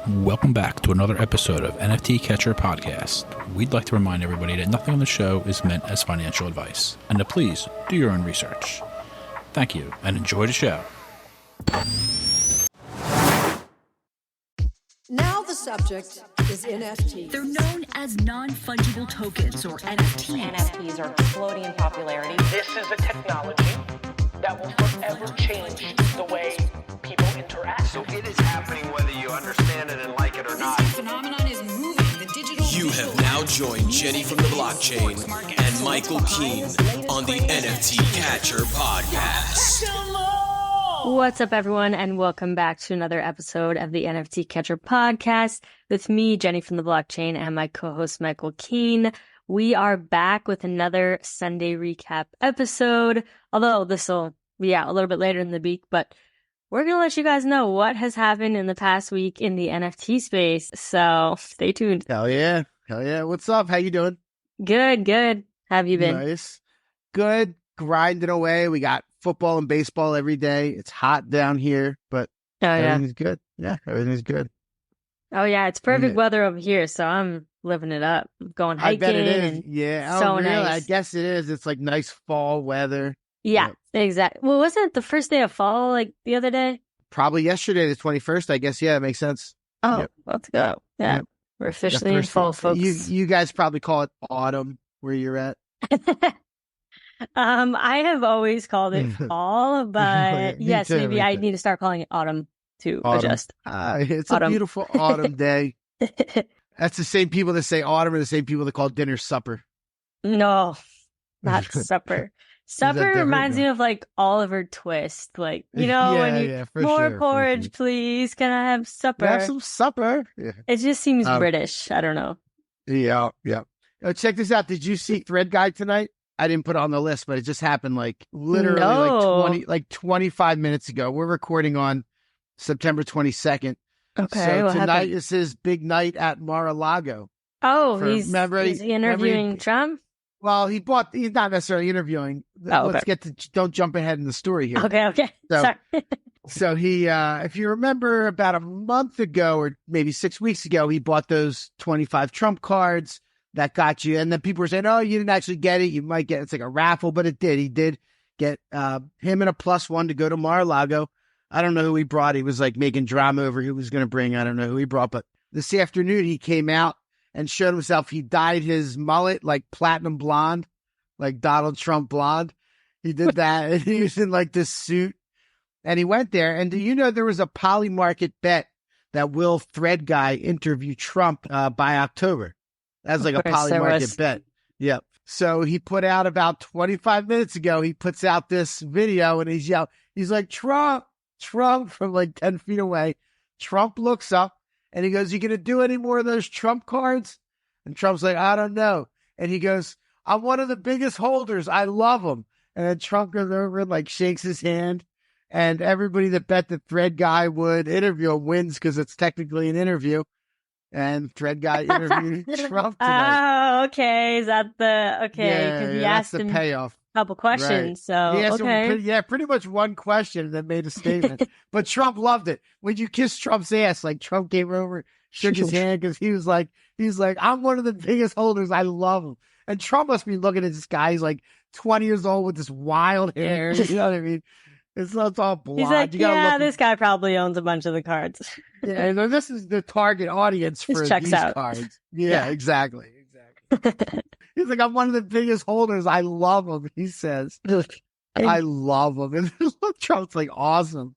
Welcome back to another episode of NFT Catcher Podcast. We'd like to remind everybody that nothing on the show is meant as financial advice, and to please do your own research. Thank you, and enjoy the show. Now the subject is NFTs. They're known as non-fungible tokens, or NFTs. NFTs are exploding in popularity. This is a technology that will forever change the way people interact. So it is happening whether you understand it and like it or not. This phenomenon is moving. The digital. You have now joined Jenny from the blockchain and Michael Keene on the NFT Catcher Podcast. What's up, everyone, and welcome back to another episode of the NFT Catcher Podcast with me, Jenny from the blockchain, and my co-host, Michael Keene. We are back with another Sunday recap episode, although this will be out a little bit later in the week, but we're going to let you guys know what has happened in the past week in the NFT space, so stay tuned. Hell yeah. What's up? How you doing? Good. How have you been? Nice. Good. Grinding away. We got football and baseball every day. It's hot down here, but everything's good. Yeah, everything's good. Oh, yeah. It's perfect weather over here, so I'm living it up. Going hiking. I bet it is. Yeah. So really? nice. I guess it is. It's like nice fall weather. Yeah, exactly. Well, wasn't it the first day of fall, like the other day? Probably yesterday, the 21st, I guess. Yeah, it makes sense. Oh, let's go. Yeah. We're officially in fall, folks. You guys probably call it autumn where you're at. I have always called it fall, but yes, too, maybe I need to start calling it autumn to adjust. It's autumn. A beautiful autumn day. That's the same people that say autumn are the same people that call dinner supper. No, not supper. Supper reminds me of like Oliver Twist, like, you know, more porridge, please. Can I have supper? Have some supper. Yeah. It just seems British. I don't know. Yeah. Check this out. Did you see Thread Guy tonight? I didn't put it on the list, but it just happened like literally 25 minutes ago. We're recording on September 22nd. Okay. So tonight is his big night at Mar-a-Lago. Oh, he's interviewing Trump? Well, he's not necessarily interviewing. Let's don't jump ahead in the story here. Okay. Sorry. So he, if you remember about a month ago or maybe 6 weeks ago, he bought those 25 Trump cards that got you. And then people were saying, oh, you didn't actually get it. You might get, it's like a raffle, but it did. He did get, him and a +1 to go to Mar-a-Lago. I don't know who he brought. He was like making drama over who was going to bring. I don't know who he brought, but this afternoon he came out and showed himself. He dyed his mullet like platinum blonde, like Donald Trump blonde. He did that. And he was in like this suit. And he went there. And do you know there was a Polymarket bet that will Thread Guy interview Trump by October? That's like a Polymarket bet. Yep. So he put out about 25 minutes ago, he puts out this video and he's like, Trump from like 10 feet away. Trump looks up. And he goes, you going to do any more of those Trump cards? And Trump's like, I don't know. And he goes, I'm one of the biggest holders. I love them. And then Trump goes over and like shakes his hand. And everybody that bet the Thread Guy would interview him wins because it's technically an interview. And Thread Guy interviewed Trump tonight. Oh, okay. Is that because he asked him payoff. A couple questions. Right. So, pretty much one question and then made a statement. But Trump loved it. When you kiss Trump's ass, like Trump came over, shook his hand because he was like, I'm one of the biggest holders. I love him. And Trump must be looking at this guy. He's like 20 years old with this wild hair. You know what I mean? It's all blonde. He's like, this guy probably owns a bunch of the cards. Yeah, this is the target audience for these cards. Yeah, exactly. He's like, I'm one of the biggest holders. I love them, he says. I love them. And Trump's like, awesome.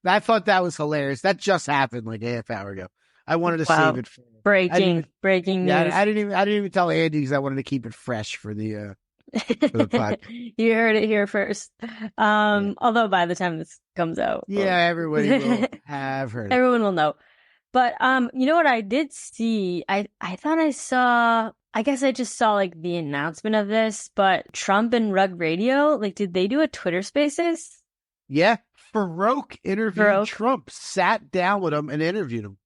I thought that was hilarious. That just happened like a half hour ago. I wanted to save it for breaking news. Yeah, I didn't even tell Andy because I wanted to keep it fresh for the podcast. You heard it here first. Although by the time this comes out, everybody will have heard it. Everyone will know. But you know what I did see? I thought I saw. I guess I just saw like the announcement of this, but Trump and Rug Radio, like, did they do a Twitter Spaces? Yeah, Farouk interviewed Trump, sat down with him and interviewed him.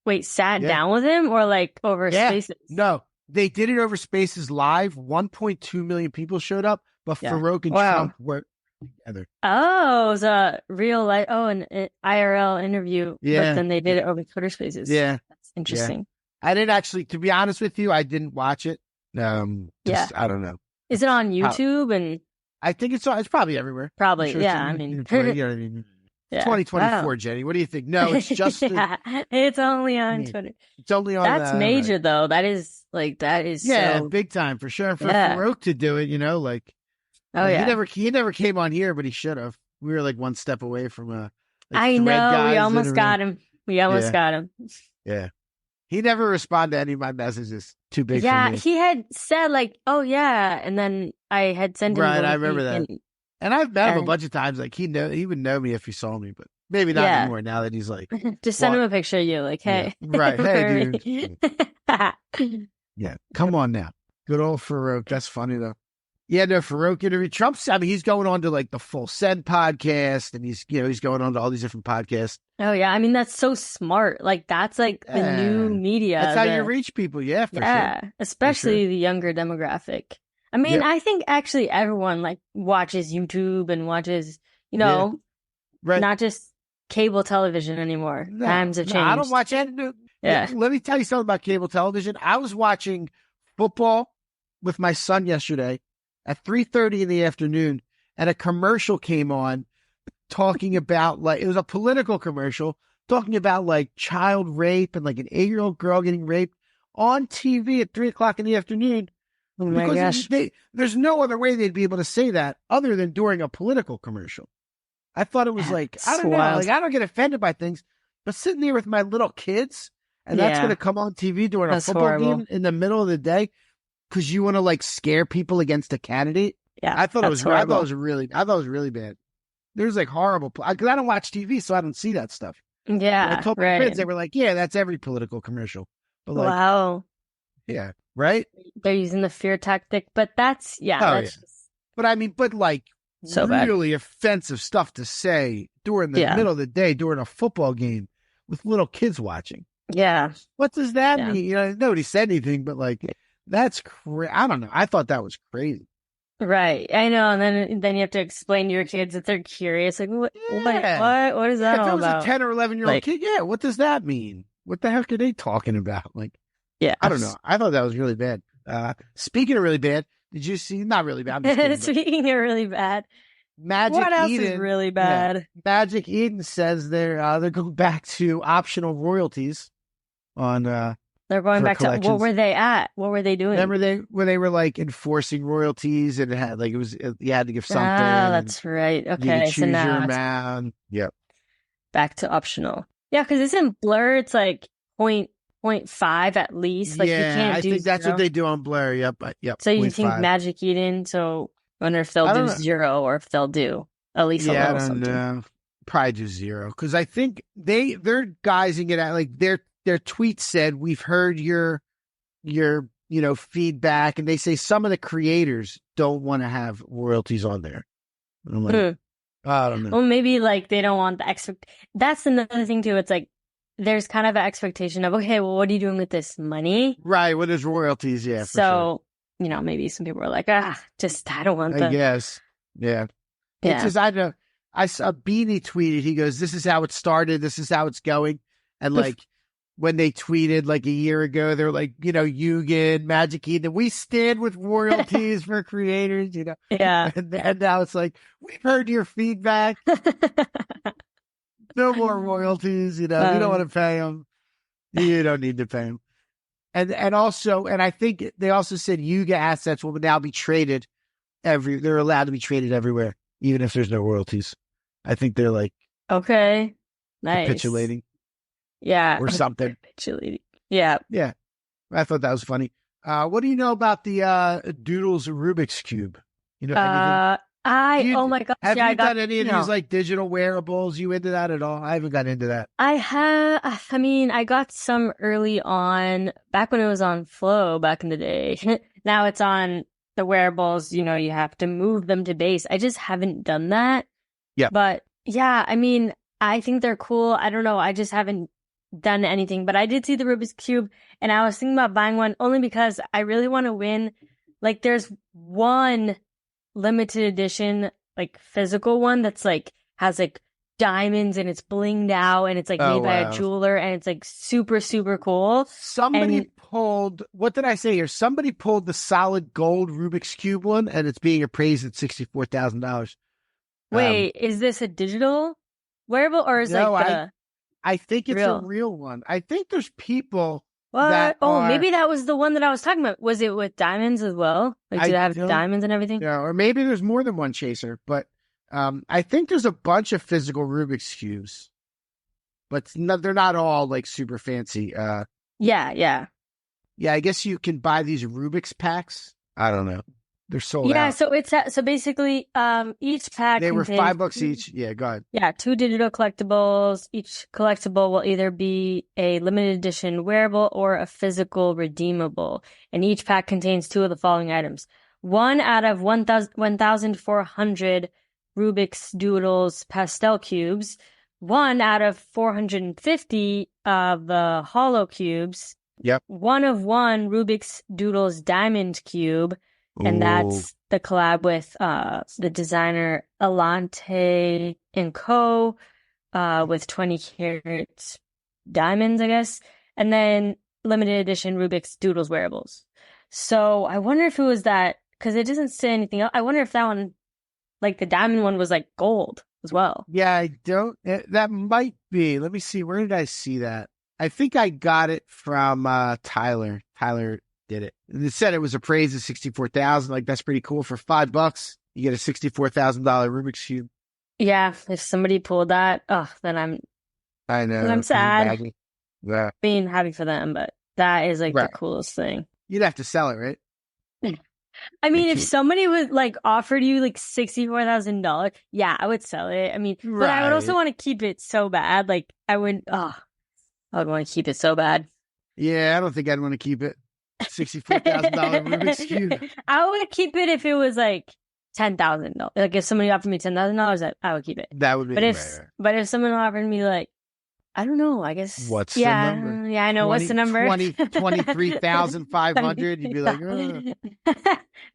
Wait, sat down with him or like over Spaces? No, they did it over Spaces live. 1.2 million people showed up, but Farouk and Trump were together. Oh, it was a real life. Oh, an IRL interview. Yeah. But then they did it over Twitter Spaces. Yeah. That's interesting. I didn't actually, to be honest with you, I didn't watch it. I don't know. Is it on YouTube? And I think it's probably everywhere. probably, I'm sure yeah. it's I mean, you know what I mean? yeah. 2024, Wow. Jenny. What do you think? No, it's just it's only on Twitter. it's only on. That's major though. That is yeah, so big time for sure. For Yeah. Farouk to do it, like oh yeah. he never came on here, but he should have. We were like one step away from I Thread know guys we almost interview. got him. We almost Yeah. got him. Yeah, he never responded to any of my messages. Too big Yeah, for me. he had said like, "Oh yeah," and then I had sent him. Right, the I link remember that. And I've met him a bunch of times. Like he would know me if he saw me, but maybe not Yeah. anymore now that he's like, Just send him a picture of you, like, "Hey, Yeah. Right, hey, remember dude." me? Yeah, come on now. Good old Farouk. That's funny though. Yeah, no, Farouk interview. Trump's, I mean, he's going on to like the Full Send podcast, and he's going on to all these different podcasts. Oh yeah, I mean that's so smart. Like that's like the new media. That's how you reach people. Yeah, for sure. Especially the younger demographic. I mean, I think actually everyone like watches YouTube and watches, Right. not just cable television anymore. No, Times have no, changed. I don't watch any. Yeah. Let me tell you something about cable television. I was watching football with my son yesterday at 3:30 in the afternoon, and a commercial came on talking about it was a political commercial talking about like child rape and like an 8-year-old girl getting raped on TV at 3:00 in the afternoon. Oh my gosh. There's no other way they'd be able to say that other than during a political commercial. I thought it was like, I don't know, like I don't get offended by things, but sitting there with my little kids and that's going to come on TV during a football game in the middle of the day because you want to like scare people against a candidate. Yeah, I thought it was really bad. There's like horrible, because I don't watch TV, so I don't see that stuff. Yeah, I told my kids, they were like, yeah, that's every political commercial. But like, wow. Yeah, right? They're using the fear tactic, but that's, that's But I mean, like, so really offensive stuff to say during the middle of the day, during a football game with little kids watching. Yeah. What does that mean? Nobody said anything, but like, that's crazy. I don't know. I thought that was crazy. Right. I know. And then you have to explain to your kids if they're curious. Like, what is that all about? If it was a 10 or 11-year-old kid, what does that mean? What the heck are they talking about? Like, I don't know. I thought that was really bad. Speaking of really bad, did you see? Not really bad. I'm just kidding, Speaking of really bad, what else is really bad? Yeah, Magic Eden says they're going back to optional royalties on. They're going back to what were they at? What were they doing? Remember when they were like enforcing royalties and it had like you had to give something. Ah, that's right. Okay, choose your amount. Yep. Back to optional. Yeah, because isn't Blur? It's like 0.5 at least. Like you can't do. I think that's what they do on Blur. Yep. So you think Magic Eden? So I wonder if they'll do 0 or if they'll do at least a little I don't know. Probably do 0 because I think they're guising it at like their tweet said, we've heard your feedback, and they say some of the creators don't want to have royalties on there. And I'm like, I don't know. Well, maybe like they don't want the That's another thing too. It's like there's kind of an expectation of, okay, well, what are you doing with this money? Right. What is royalties? Yeah. So, maybe some people are like, I don't want that. I guess. Yeah. Yeah. It's just, I know. I saw Beanie tweeted, he goes, this is how it started. This is how it's going. And like, when they tweeted like a year ago, they're like, Yuga and Magic Eden, we stand with royalties for creators, Yeah. And now it's like, we've heard your feedback. No more royalties, you don't want to pay them. You don't need to pay them. And also, I think they also said Yuga assets will now be traded they're allowed to be traded everywhere, even if there's no royalties. I think they're like, okay, nice. Capitulating. Yeah. Or something. Yeah. Yeah. I thought that was funny. What do you know about the Doodles Rubik's Cube? You know anything? Oh my gosh. Have you done any of these like digital wearables? You into that at all? I haven't got into that. I got some early on, back when it was on Flow back in the day. Now it's on the wearables, you have to move them to base. I just haven't done that. Yeah. But yeah, I think they're cool. I don't know. I just haven't done anything, but I did see the Rubik's Cube and I was thinking about buying one only because I really want to win. Like there's one limited edition like physical one that's like has like diamonds and it's blinged out and it's like Oh, made by wow. a jeweler and it's like super, super cool. Somebody pulled, what did I say here? Somebody pulled the solid gold Rubik's Cube one, and it's being appraised at $64,000. Wait, is this a digital wearable or is no, like the I think it's real? a real one. I think there's people What? that are, maybe that was the one that I was talking about. Was it with diamonds as well? Like, did it have don't- diamonds and everything? Yeah, or maybe there's more than one chaser, but I think there's a bunch of physical Rubik's Cubes, but they're not all like super fancy. Yeah. Yeah, I guess you can buy these Rubik's packs. I don't know. They're sold Yeah, out. so it's so basically each pack They were contains $5 each. Yeah, go ahead. Yeah, 2 digital collectibles. Each collectible will either be a limited edition wearable or a physical redeemable. And each pack contains 2 of the following items. 1 out of 1,400 Rubik's Doodles pastel cubes. 1 out of 450 of the hollow cubes. Yep. 1 of 1 Rubik's Doodles diamond cube. And that's the collab with the designer Alante & Co. With 20 karat diamonds, I guess. And then limited edition Rubik's Doodles wearables. So I wonder if it was that, because it doesn't say anything else. I wonder if that one, like the diamond one, was like gold as well. Yeah, I don't. That might be. Let me see. Where did I see that? I think I got it from Tyler. Tyler did it. And it said it was appraised at $64,000. Like, that's pretty cool. For $5, you get a $64,000 Rubik's Cube. Yeah, if somebody pulled that, then I'm sad. Yeah. Being happy for them, but that is like the coolest thing. You'd have to sell it, right? I mean, if somebody would like offered you like $64,000, yeah, I would sell it. I mean, but I would also want to keep it so bad. Like, I would want to keep it so bad. Yeah, I don't think I'd want to keep it. $64,000 Rubik's Cube. I would keep it if it was like $10,000. Like, if somebody offered me $10,000, I would keep it. That would be. But if someone offered me like, I don't know, I guess. What's the number? Yeah, I know. What's the number? 23,500. You'd be like,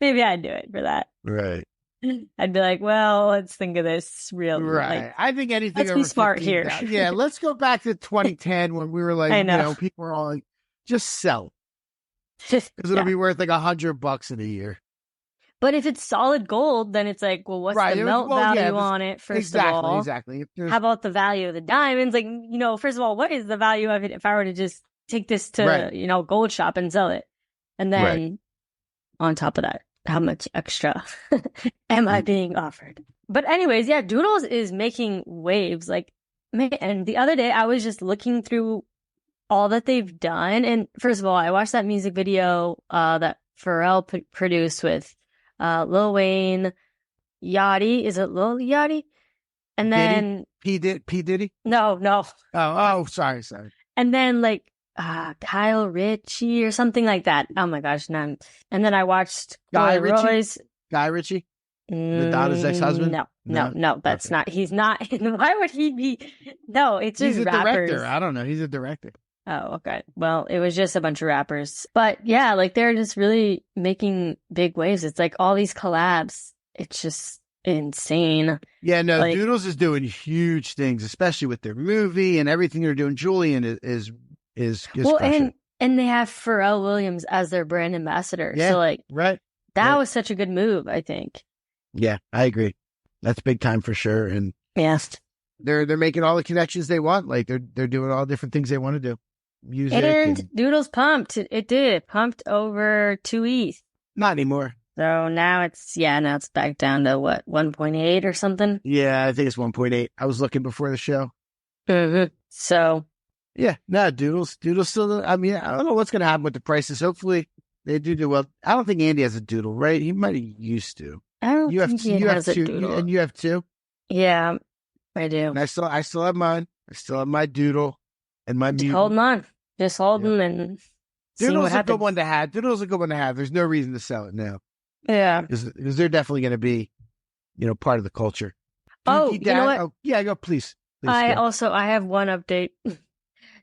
maybe I'd do it for that. Right. I'd be like, well, let's think of this real. Right. Like, I think anything. let's be smart here. Yeah. Let's go back to 2010 when we were like, I know. people were all like, just sell. Because it'll be worth like $100 in a year. But if it's solid gold, then it's like, well, what's the melt value on it, first of all? Exactly. How about the value of the diamonds? Like, first of all, what is the value of it if I were to just take this to, gold shop and sell it? And then on top of that, how much extra am I being offered? But anyways, yeah, Doodles is making waves. Like, and the other day I was just looking through all that they've done. And first of all, I watched that music video that Pharrell produced with Lil Wayne, Yachty. Is it Lil Yachty? And then P Diddy? No. Oh, sorry. And then like Kyle Ritchie or something like that. Oh my gosh, none. And then I watched Guy Ritchie. Guy Ritchie? Madonna's ex-husband? No, that's not. He's not. Why would he be? No, it's just He's a rappers. director. I don't know. He's a director. Oh, okay. Well, it was just a bunch of rappers. But yeah, like they're just really making big waves. It's like all these collabs. It's just insane. Yeah, no, like, Doodles is doing huge things, especially with their movie and everything they're doing. Julian is well, crushing. and they have Pharrell Williams as their brand ambassador. Yeah, so like that right. was such a good move, I think. Yeah, I agree. That's big time for sure. And yes, they're making all the connections they want. Like they're doing all different things they want to do. Music and Doodles pumped. It pumped over 2 ETH. Not anymore. So now it's back down to what, 1.8 or something? Yeah, I think it's 1.8. I was looking before the show. Mm-hmm. So yeah, no, Doodles still. I mean, I don't know what's going to happen with the prices. Hopefully they do well. I don't think Andy has a Doodle, right? He might have used to. I don't think he has a two, Doodle. and you have two. Yeah, I do. And I still have mine. I still have my Doodle and my Mutant. Holding on, just holding and seeing what Doodle's a happens. good one to have. Doodle's a good one to have. There's no reason to sell it now. Yeah, because they're definitely going to be, part of the culture. Oh, you know what? Oh, yeah, go please. I have one update.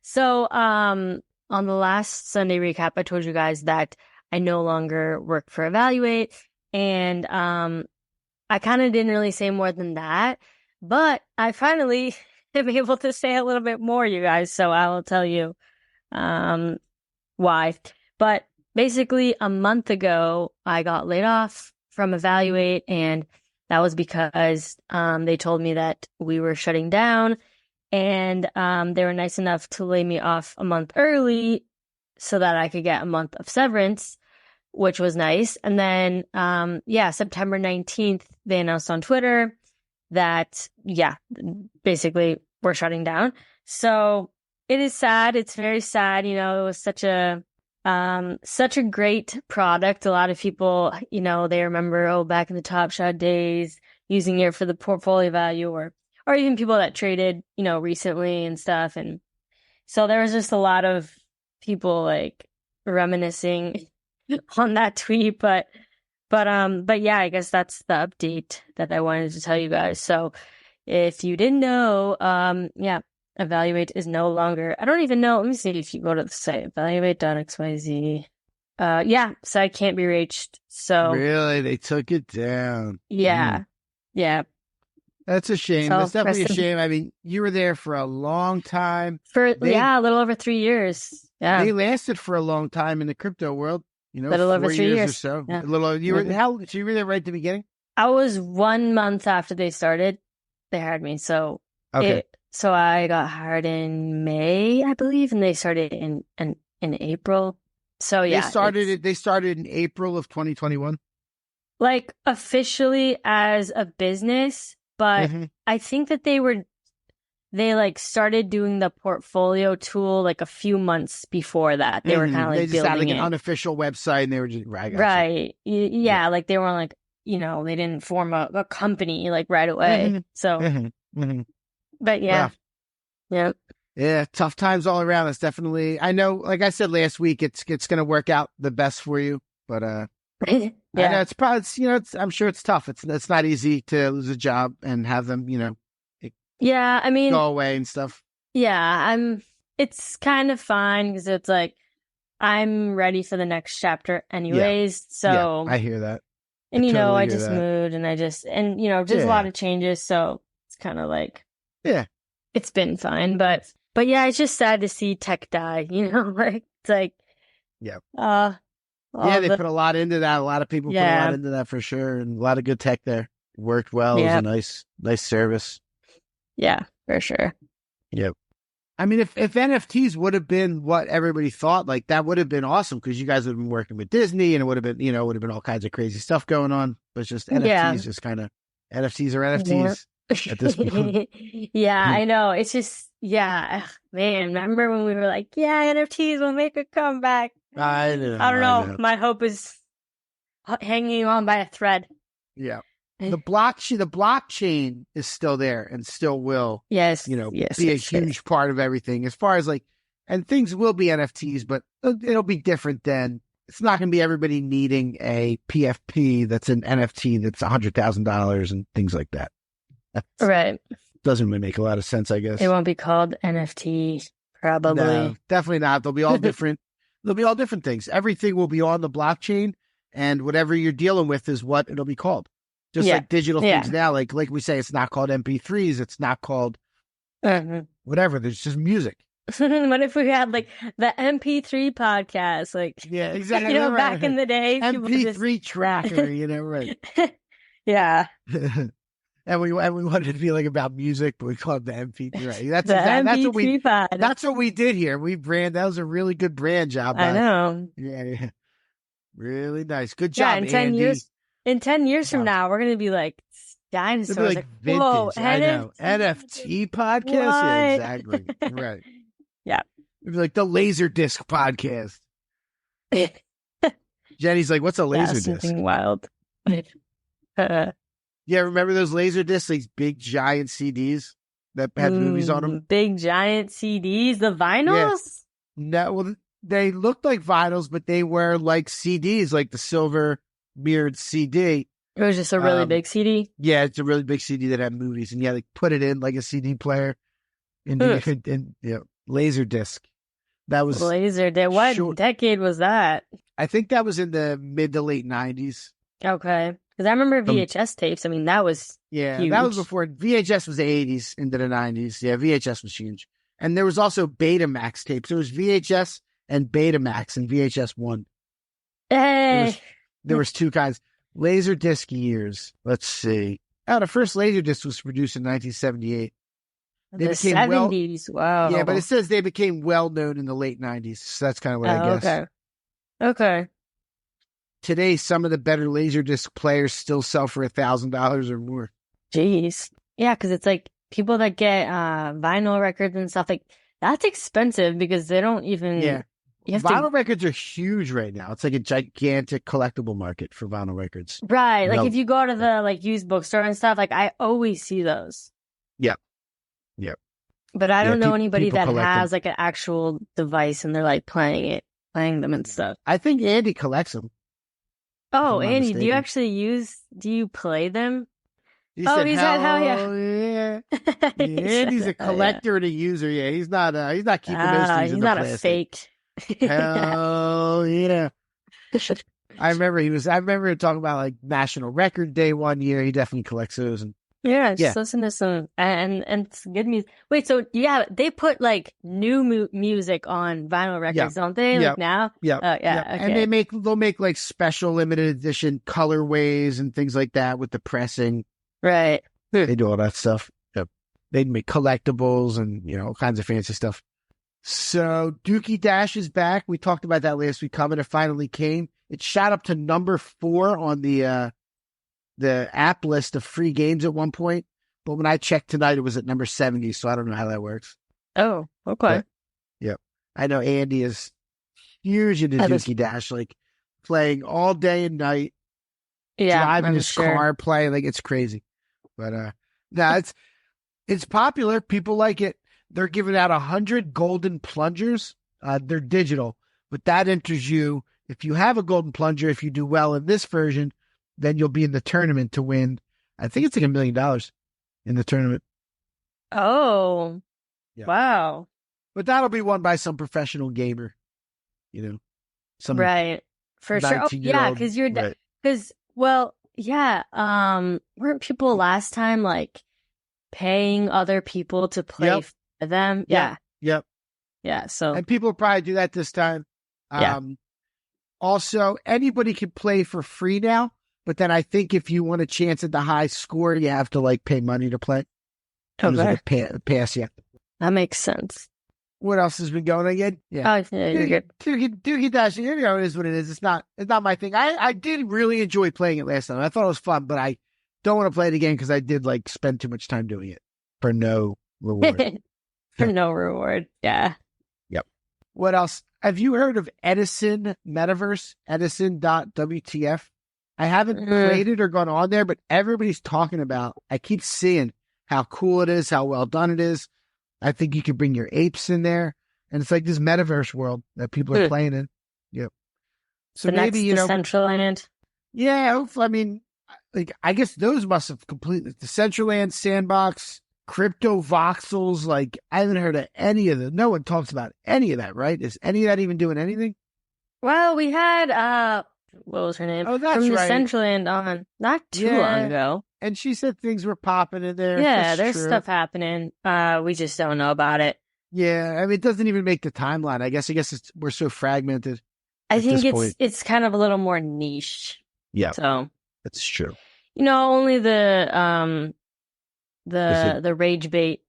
So, on the last Sunday recap, I told you guys that I no longer work for Evaluate, and I kind of didn't really say more than that, but I finally am able to say a little bit more, you guys. So I will tell you why. But basically, a month ago, I got laid off from Evaluate, and that was because they told me that we were shutting down, and they were nice enough to lay me off a month early so that I could get a month of severance, which was nice. And then, September 19th, they announced on Twitter that, basically we're shutting down. So it is sad. It's very sad. You know, it was such a great product. A lot of people, you know, they remember, back in the Top Shot days, using it for the portfolio value, or even people that traded, you know, recently and stuff. And so there was just a lot of people like reminiscing on that tweet, but yeah, I guess that's the update that I wanted to tell you guys. So if you didn't know, Evaluate is no longer, I don't even know. Let me see if you go to the site, evaluate.xyz. Site can't be reached. So really, they took it down. Yeah. Yeah. That's a shame. That's definitely a shame. I mean, you were there for a long time. A little over 3 years. Yeah. They lasted for a long time in the crypto world. You know, little over 3 years or so. Yeah. A little. So you were there right at the beginning? I was 1 month after they started. They hired me. So okay. So I got hired in May, I believe, and they started in April. So yeah, They started in April of 2021. Like officially as a business, but I think that they like started doing the portfolio tool like a few months before that. They were kind of like they just had like building an unofficial website, and they were just right. Yeah, like they weren't like, you know, they didn't form a company like right away. So. But yeah. Wow. Yeah, tough times all around. It's definitely, I know, like I said last week, it's going to work out the best for you, but I know it's probably, I'm sure it's tough. It's not easy to lose a job and have them, I mean, go away and stuff. Yeah, it's kind of fine because it's like, I'm ready for the next chapter anyways. So I hear that. And, I just moved and just a lot of changes. So it's kind of like, it's been fine, but yeah, it's just sad to see tech die, like it's like, they put a lot into that. A lot of people put a lot into that for sure. And a lot of good tech there. Worked well. It was a nice service. Yeah, for sure. Yep. I mean, if NFTs would have been what everybody thought, like that would have been awesome because you guys would have been working with Disney and it would have been, all kinds of crazy stuth going on. But it's just NFTs, just kind of NFTs are NFTs. At this point. I know. It's just, man, remember when we were like, NFTs will make a comeback. I don't know. My hope is hanging on by a thread. Yeah. The blockchain is still there and still will, be a huge part of everything as far as and things will be NFTs, but it'll be different then. It's not going to be everybody needing a PFP that's an NFT that's $100,000 and things like that. Right. Doesn't really make a lot of sense, I guess. It won't be called NFT, probably. No, definitely not. They'll be all different. They'll be all different things. Everything will be on the blockchain, and whatever you're dealing with is what it'll be called. Just like digital things now, like we say, it's not called MP3s. It's not called whatever. There's just music. What if we had the MP3 podcast? Exactly. Back in the day. MP3 tracker, right. Yeah. And we wanted it to be about music, but we called it the MP3. Right? That's what we did here. That was a really good brand job. I know. Yeah. Really nice. Good job, Andy. In 10 years from now, we're gonna be like dinosaurs. It'll be vintage. Whoa, I know. NFT podcast? What? Yeah, exactly. Right. Yeah. It'd be like the Laserdisc podcast. Jenny's like, what's a Laserdisc? Something wild. Yeah, remember those Laserdiscs, these big giant CDs that had movies on them? Big giant CDs, the vinyls? Yeah. No, well, they looked like vinyls, but they were like CDs, like the silver mirrored CD. It was just a really big CD? Yeah, it's a really big CD that had movies, and they put it in like a CD player. And Laserdisc. That was Laserdisc. What decade was that? I think that was in the mid to late 90s. Okay. Because I remember VHS tapes. I mean, that was huge. That was before VHS was the 80s into the 90s. Yeah, VHS was huge. And there was also Betamax tapes. There was VHS and Betamax and VHS 1. Hey. There was two kinds. Laserdisc years. Let's see. Oh, the first Laserdisc was produced in 1978. They the became 70s. Wow. Yeah, but it says they became well known in the late 90s. So that's kind of what I guess. Okay. Today, some of the better Laserdisc players still sell for $1,000 or more. Jeez. Yeah, because it's like people that get vinyl records and stuff, like that's expensive because they don't even. Yeah. Vinyl records are huge right now. It's like a gigantic collectible market for vinyl records. Right. Like if you go to the like used bookstore and stuff, like I always see those. Yep. But I don't know anybody that has them. like an actual device and they're like playing them and stuff. I think Andy collects them. Oh, Andy, do you play them? He said, he's at hell yeah. Andy's a collector and a user. Yeah, he's not keeping those things in the plastic. He's not a fake. Hell yeah. I remember talking about like National Record Day one year. He definitely collects those. And just listen to some and it's good music. Wait, so they put like new music on vinyl records, don't they? Like now? Yeah. Okay. And they'll make like special limited edition colorways and things like that with the pressing. Right. They do all that stuff. Yep. They'd make collectibles and all kinds of fancy stuff. So Dookey Dash is back. We talked about that last week. It finally came. It shot up to number 4 on the app list of free games at one point. But when I checked tonight, it was at number 70. So I don't know how that works. Oh, okay. Yep. I know Andy is huge into Dookey Dash, like playing all day and night. Yeah, driving his car, playing like it's crazy. But no, it's popular. People like it. They're giving out 100 golden plungers. They're digital, but that enters you. If you have a golden plunger, if you do well in this version, then you'll be in the tournament to win. I think it's like $1 million in the tournament. Oh, yeah. Wow. But that'll be won by some professional gamer, some right. For sure. Oh, yeah. Cause weren't people last time like paying other people to play for them? Yeah. Yep. Yeah. So, and people will probably do that this time. Also, anybody can play for free now, but then I think if you want a chance at the high score, you have to like pay money to play. Okay. Like a pass, that makes sense. What else has been going on again? Yeah. Oh, yeah, you're good. Dookey Dash, it is what it is. It's not my thing. I did really enjoy playing it last time. I thought it was fun, but I don't want to play it again because I did like spend too much time doing it for no reward. For no reward. Yeah. Yep. What else? Have you heard of Edison metaverse? Edison.wtf? I haven't played it or gone on there, but everybody's talking about. I keep seeing how cool it is, how well done it is. I think you could bring your apes in there, and it's like this metaverse world that people are playing in. Yep. So the maybe next Decentraland. Yeah, hopefully. I mean, like I guess those must have completely Decentraland, Sandbox, Crypto Voxels. Like I haven't heard of any of them. No one talks about any of that, right? Is any of that even doing anything? Well, we had what was her name? Oh, that's from right. Decentraland on not too long ago. And she said things were popping in there. Yeah, there's stuff happening. We just don't know about it. Yeah, I mean, it doesn't even make the timeline. I guess we're so fragmented. I think it's kind of a little more niche. Yeah, so that's true. Only the rage bait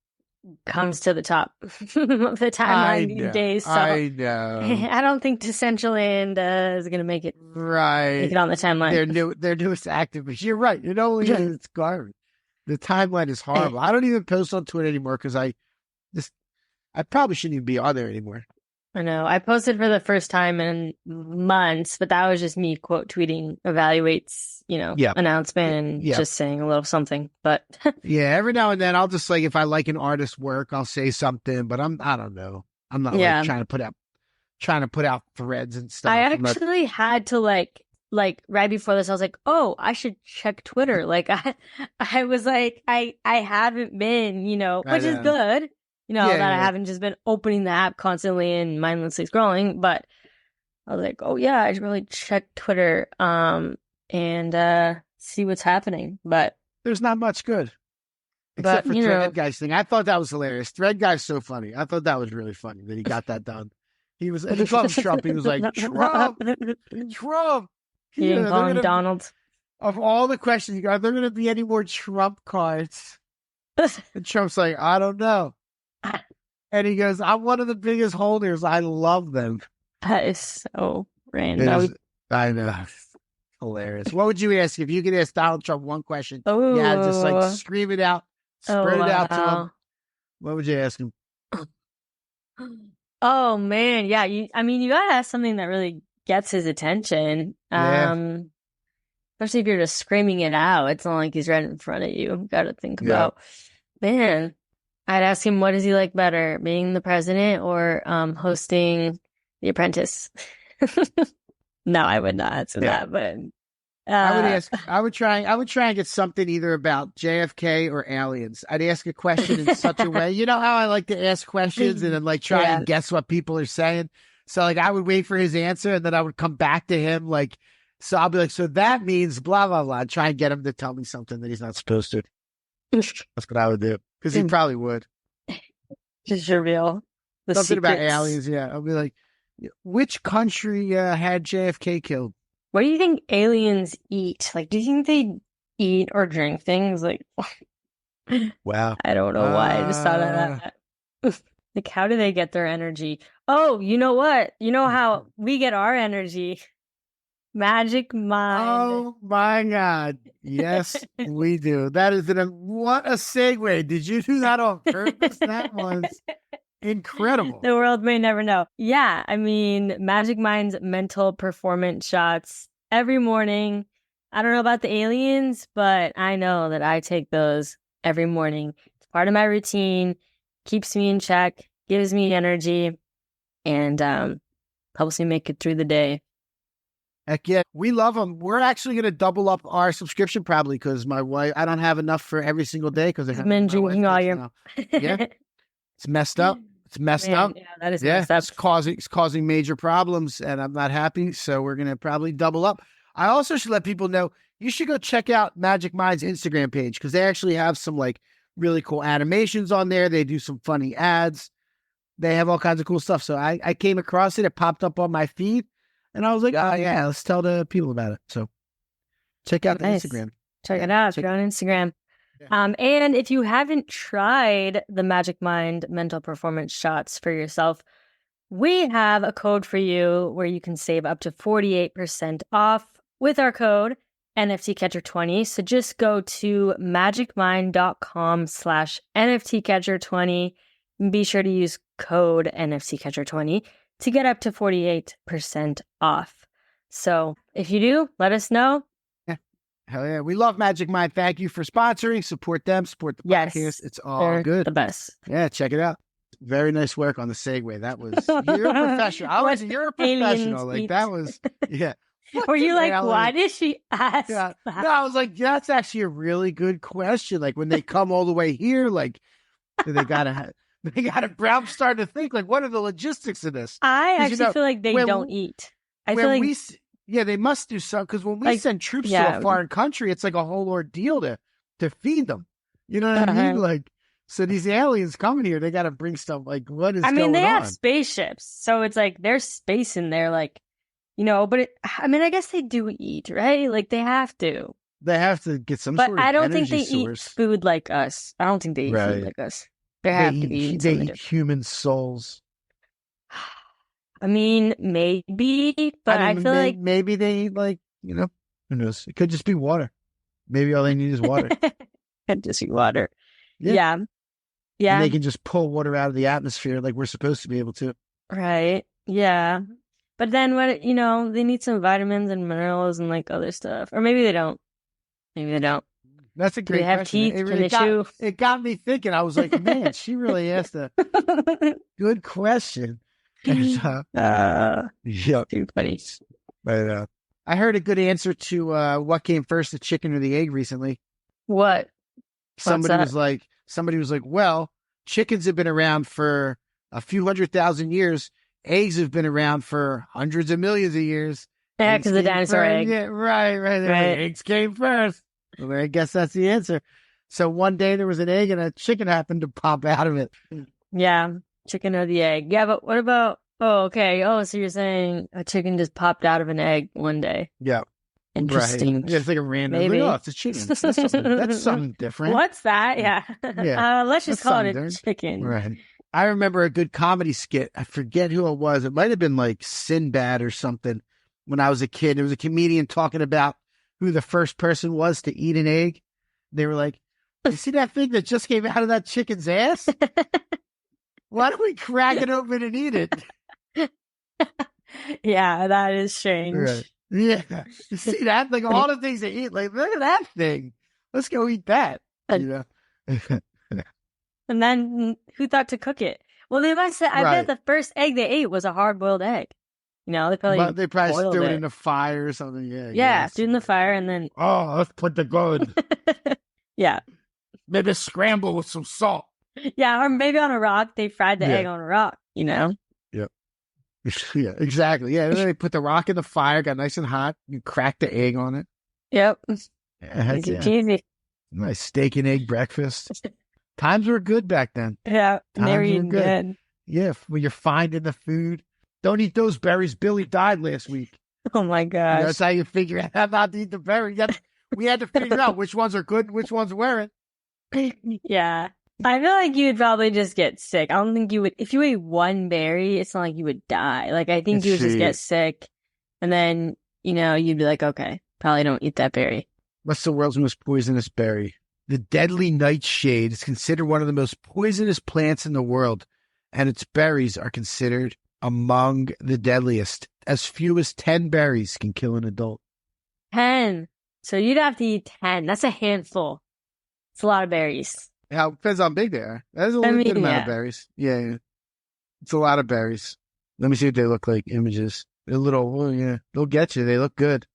comes to the top of the timeline these days. So I know. I don't think Decentraland is going to make it right. Make it on the timeline. Their newest activist. You're right. It only is it's garbage. The timeline is horrible. I don't even post on Twitter anymore because I probably shouldn't even be on there anymore. I know. I posted for the first time in months, but that was just me quote tweeting evaluate's, announcement and just saying a little something. But yeah, every now and then I'll just like if I like an artist's work, I'll say something. But I don't know. I'm not like trying to put out threads and stuff. I actually had to like right before this, I was like, oh, I should check Twitter. Like I was like, I haven't been, which is good. That I haven't just been opening the app constantly and mindlessly scrolling, but I was like, oh yeah, I should really check Twitter. And see what's happening. But There's not much good. Except for you know, Thread Guy's thing. I thought that was hilarious. Thread Guy's so funny. I thought that was really funny that he got that done. He loved Trump. He was like, Trump. You didn't call him Donald. Of all the questions you got, are there going to be any more Trump cards? And Trump's like, I don't know. And he goes, I'm one of the biggest holders. I love them. That is so random. I know. Hilarious. What would you ask if you could ask Donald Trump one question? Oh, Yeah, just like scream it out, spread it out to him. What would you ask him? Oh man, yeah. You gotta ask something that really gets his attention. Yeah. Especially if you're just screaming it out. It's not like he's right in front of you. You gotta think about, man. I'd ask him, what does he like better, being the president or hosting The Apprentice? No, I would not answer that, but I would try and get something either about JFK or aliens. I'd ask a question in such a way. You know how I like to ask questions and then like try and guess what people are saying? So like I would wait for his answer and then I would come back to him like, so I'll be like, so that means blah, blah, blah. Try and get him to tell me something that he's not supposed to. That's what I would do. Because he probably would. Just reveal the something secrets. about aliens, yeah. I'll be like, which country had JFK killed? What do you think aliens eat? Like, do you think they eat or drink things? Like, wow. I don't know why. I just thought of that. Like, how do they get their energy? Oh, you know what? You know how we get our energy? Magic mind. Oh my God. Yes, we do. That is what a segue. Did you do that on purpose? That was incredible. The world may never know. Yeah, I mean, Magic Mind's mental performance shots every morning. I don't know about the aliens, but I know that I take those every morning. It's part of my routine, keeps me in check, gives me energy, and helps me make it through the day. Heck yeah, we love them. We're actually going to double up our subscription probably because my wife, I don't have enough for every single day because I've been drinking all your... Yeah, it's messed up. It's messed up. Yeah, that is messed up. It's causing major problems and I'm not happy. So we're going to probably double up. I also should let people know, you should go check out Magic Mind's Instagram page because they actually have some like really cool animations on there. They do some funny ads. They have all kinds of cool stuff. So I came across it. It popped up on my feed. And I was like, oh, yeah, let's tell the people about it. So check out the Instagram. Check it out if you're on Instagram. Yeah. And if you haven't tried the Magic Mind mental performance shots for yourself, we have a code for you where you can save up to 48% off with our code NFTcatcher20. So just go to magicmind.com/NFTcatcher20 and be sure to use code NFTcatcher20 to get up to 48% off. So if you do, let us know. Yeah. Hell yeah. We love Magic Mind. Thank you for sponsoring. Support them. Support the podcast. It's all good. The best. Yeah, check it out. Very nice work on the segue. That was, you're a professional. You're a professional. Like that was, yeah. Were you like, why did she ask? Yeah. No, I was like, that's actually a really good question. Like when they come all the way here, like they gotta I'm starting to think like, what are the logistics of this? I actually feel like they don't eat. I feel like they must do something because when we send troops to a foreign country, it's like a whole ordeal to feed them. You know what I mean? Like, so these aliens coming here, they got to bring stuff. Like, what is? I mean, they have spaceships, so it's like there's space in there, like, you know. But I guess they do eat, right? Like they have to. They have to get some. But sort of I don't think they source. Eat food like us. I don't think they eat food like us. They eat human souls. I mean, maybe, but I feel like maybe they eat like, you know, who knows? It could just be water. Maybe all they need is water. Could just be water. Yeah. And they can just pull water out of the atmosphere like we're supposed to be able to. Right. Yeah. But then what, you know, they need some vitamins and minerals and like other stuff. Or maybe they don't. Maybe they don't. That's a great question. It got me thinking. I was like, man, she really asked a good question. Too funny. But I heard a good answer to what came first, the chicken or the egg recently. What? Somebody was like, well, chickens have been around for a few 100,000 years. Eggs have been around for hundreds of millions of years. Yeah, because the Eggs came dinosaur first. egg. Yeah, right. Right. Eggs came first. Well, I guess that's the answer. So one day there was an egg and a chicken happened to pop out of it. Yeah, chicken or the egg. Yeah, but what about? Oh, okay. Oh, so you're saying a chicken just popped out of an egg one day? Yeah. Interesting. Right. Yeah, it's like a random. Maybe. Like, oh, it's a chicken. That's something different. What's that? Yeah. Yeah. Let's just That's call it something a different. chicken. Right. I remember a good comedy skit. I forget who it was. It might have been like Sinbad or something when I was a kid. There was a comedian talking about who the first person was to eat an egg. They were like, you see that thing that just came out of that chicken's ass? Why don't we crack it open and eat it? Yeah, that is strange. Right. Yeah. You see that? Like all the things they eat. Like, look at that thing. Let's go eat that. You know? And then who thought to cook it? Well, they must have, I bet the first egg they ate was a hard-boiled egg. You know, they probably boiled threw it it in the fire or something. Yeah. Yeah, threw it in the fire and then... Oh, let's put the good. Yeah. Maybe scramble with some salt. Yeah, or maybe on a rock. They fried the egg on a rock, you know? Yep. Yeah, exactly. Yeah, then they put the rock in the fire, got nice and hot. You crack the egg on it. Yep. Easy peasy. Nice steak and egg breakfast. Times were good back then. Yeah, they were Times eating good. Yeah, when you're finding the food. Don't eat those berries. Billy died last week. Oh my gosh. You know, that's how you figure out how not to eat the berries. We had to figure out which ones are good and which ones weren't. Yeah. I feel like you would probably just get sick. I don't think you would, if you ate one berry, it's not like you would die. Like, I think you would just get sick. And then, you know, you'd be like, okay, probably don't eat that berry. What's the world's most poisonous berry? The deadly nightshade is considered one of the most poisonous plants in the world, and its berries are considered among the deadliest. As few as 10 berries can kill an adult. 10. So you'd have to eat 10. That's a handful. It's a lot of berries. Yeah, it depends how big they are. That's a good amount of berries. Yeah. It's a lot of berries. Let me see what they look like. Images. They're they'll get you. They look good.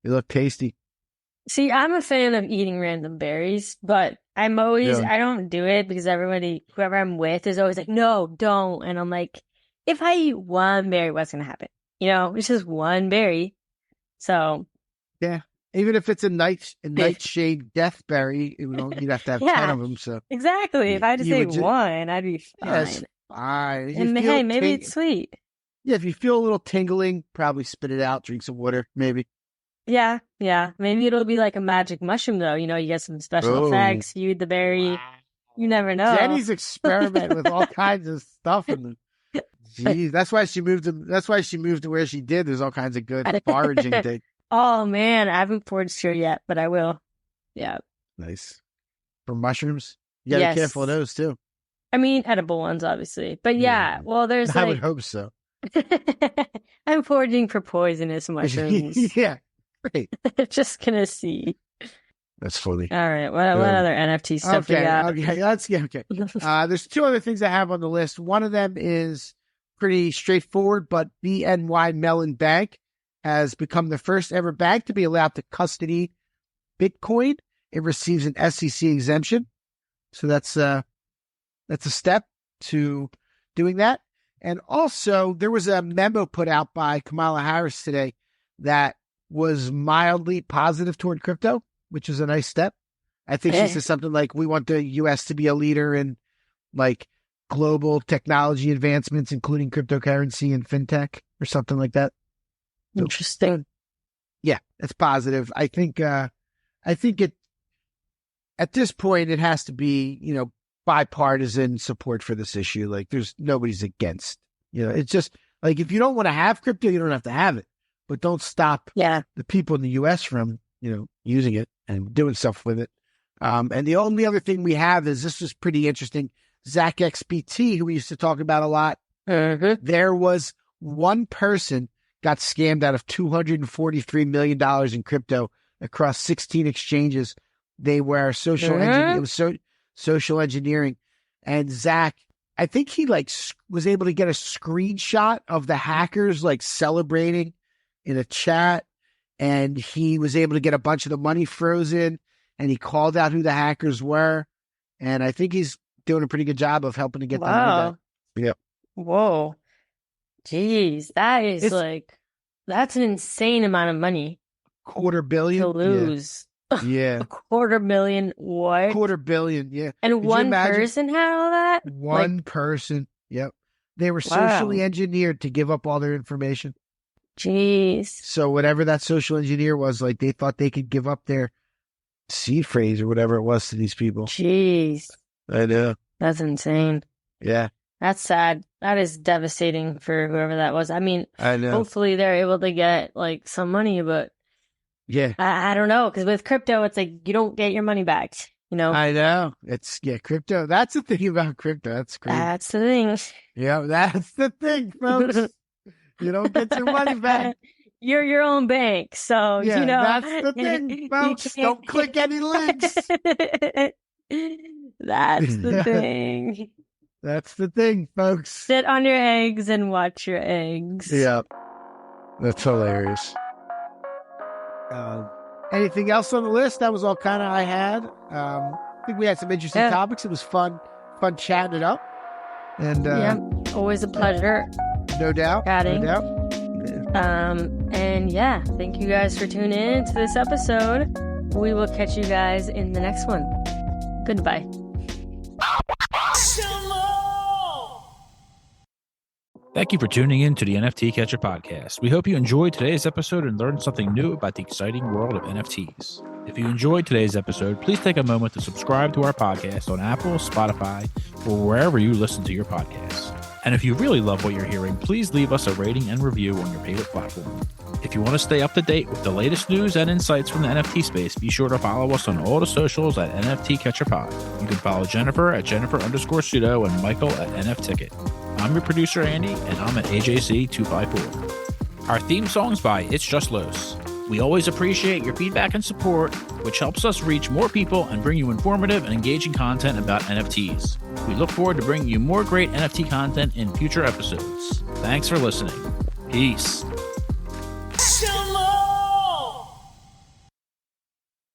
They look tasty. See, I'm a fan of eating random berries, but I don't do it because whoever I'm with is always like, no, don't. And I'm like, if I eat one berry, what's going to happen? You know, it's just one berry. So. Yeah. Even if it's a nightshade deathberry, you'd have to have 10 of them. So exactly. If I had to say one, I'd be fine. Yes, fine. And hey, maybe it's sweet. Yeah, if you feel a little tingling, probably spit it out, drink some water, maybe. Yeah. Maybe it'll be like a magic mushroom, though. You know, you get some special effects. You eat the berry. Wow. You never know. Jenny's experimenting with all kinds of stuff. Jeez, that's why she moved to where she did. There's all kinds of good foraging things. Oh man, I haven't foraged here yet, but I will. Yeah. Nice. For mushrooms? You gotta be careful of those too. I mean, edible ones, obviously. But yeah, well, there's I would hope so. I'm foraging for poisonous mushrooms. Yeah. Great. Just gonna see. That's funny. All right. What other NFT stuff we got? Okay. There's two other things I have on the list. One of them is pretty straightforward, but BNY Mellon Bank has become the first ever bank to be allowed to custody Bitcoin. It receives an SEC exemption. So that's a step to doing that. And also, there was a memo put out by Kamala Harris today that was mildly positive toward crypto, which is a nice step. I think she said something like, we want the U.S. to be a leader in like global technology advancements, including cryptocurrency and fintech or something like that. So, interesting. Yeah, that's positive. I think it, at this point, it has to be, bipartisan support for this issue. Like nobody's against, it's just like, if you don't want to have crypto, you don't have to have it, but don't stop the people in the U.S. from, using it and doing stuff with it. And the only other thing we have is, this was pretty interesting. Zach XBT, who we used to talk about a lot. There was one person got scammed out of $243 million in crypto across 16 exchanges. They were social engineering. It was social engineering. And Zach, I think he was able to get a screenshot of the hackers celebrating in a chat. And he was able to get a bunch of the money frozen. And he called out who the hackers were. And I think he's doing a pretty good job of helping to get the money back. Yep. Whoa. Jeez, that is That's an insane amount of money $250 million to lose. Yeah. $250,000,000 what? $250 million, yeah. And one person had all that? One person, yep. They were socially engineered to give up all their information. Jeez. So whatever that social engineer was, like, they thought they could give up their seed phrase or whatever it was to these people. Jeez. I know. That's insane. Yeah. That's sad. That is devastating for whoever that was. I mean, I know. Hopefully they're able to get like some money, but yeah, I don't know. Because with crypto, it's like you don't get your money back, you know? I know. It's, crypto. That's the thing about crypto. That's crazy. That's the thing. Yeah, that's the thing, folks. You don't get your money back. You're your own bank. So, you know. That's the thing, folks. Don't click any links. That's the thing. That's the thing, folks. Sit on your eggs and watch your eggs. Yeah. That's hilarious. Anything else on the list? That was all kind of I had. I think we had some interesting topics. It was fun chatting it up. And always a pleasure. No doubt. Chatting. No doubt. And thank you guys for tuning in to this episode. We will catch you guys in the next one. Goodbye. Thank you for tuning in to the NFT Catcher Podcast. We hope you enjoyed today's episode and learned something new about the exciting world of NFTs. If you enjoyed today's episode, please take a moment to subscribe to our podcast on Apple, Spotify, or wherever you listen to your podcasts. And if you really love what you're hearing, please leave us a rating and review on your favorite platform. If you want to stay up to date with the latest news and insights from the NFT space, be sure to follow us on all the socials at NFT Catcher Pod. You can follow Jennifer at Jennifer_pseudo and Michael at NFTicket. I'm your producer, Andy, and I'm at AJC254. Our theme song's by It's Just Los. We always appreciate your feedback and support, which helps us reach more people and bring you informative and engaging content about NFTs. We look forward to bringing you more great NFT content in future episodes. Thanks for listening. Peace.